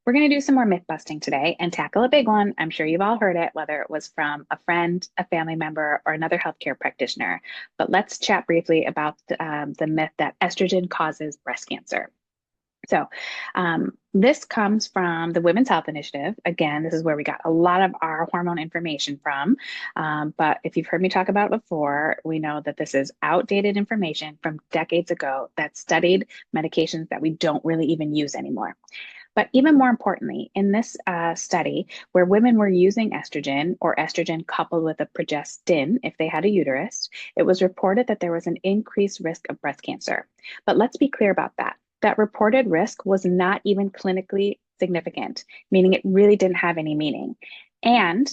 We're going to do some more myth busting today and tackle a big one. I'm sure you've all heard it, whether it was from a friend, a family member, or another healthcare practitioner. But let's chat briefly about the myth that estrogen causes breast cancer. So, this comes from the Women's Health Initiative. Again, this is where we got a lot of our hormone information from. But if you've heard me talk about it before, we know that this is outdated information from decades ago that studied medications that we don't really even use anymore. But even more importantly, in this study, where women were using estrogen or estrogen coupled with a progestin if they had a uterus, it was reported that there was an increased risk of breast cancer. But let's be clear about that. That reported risk was not even clinically significant, meaning it really didn't have any meaning. And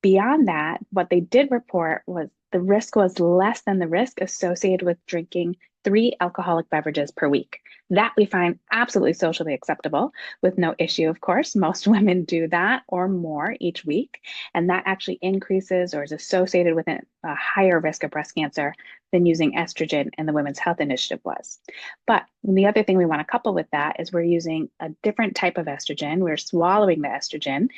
beyond that, what they did report was the risk was less than the risk associated with drinking 3 alcoholic beverages per week. That we find absolutely socially acceptable with no issue, of course. Most women do that or more each week. And that actually increases or is associated with a higher risk of breast cancer than using estrogen in the Women's Health Initiative was. But the other thing we want to couple with that is we're using a different type of estrogen. We're swallowing the estrogen.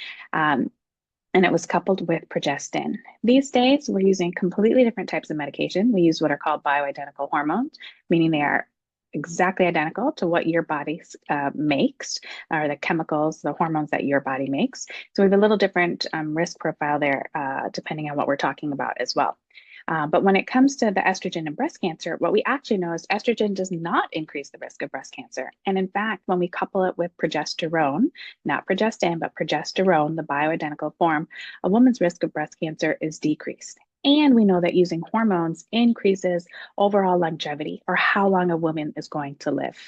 And it was coupled with progestin. These days, we're using completely different types of medication. We use what are called bioidentical hormones, meaning they are exactly identical to what your body makes, or the chemicals, the hormones that your body makes. So we have a little different risk profile there, depending on what we're talking about as well. But when it comes to the estrogen and breast cancer, what we actually know is estrogen does not increase the risk of breast cancer. And in fact, when we couple it with progesterone, not progestin, but progesterone, the bioidentical form, a woman's risk of breast cancer is decreased. And we know that using hormones increases overall longevity or how long a woman is going to live.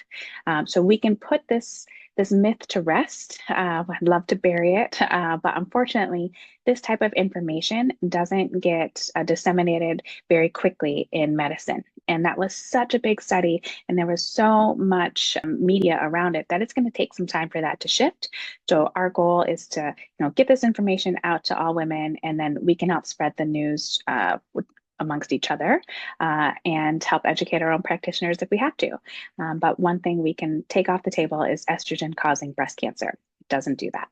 So we can put this myth to rest. I'd love to bury it, but unfortunately, this type of information doesn't get disseminated very quickly in medicine. And that was such a big study, and there was so much media around it that it's going to take some time for that to shift. So our goal is to, get this information out to all women, and then we can help spread the news amongst each other and help educate our own practitioners if we have to. But one thing we can take off the table is estrogen causing breast cancer. It doesn't do that.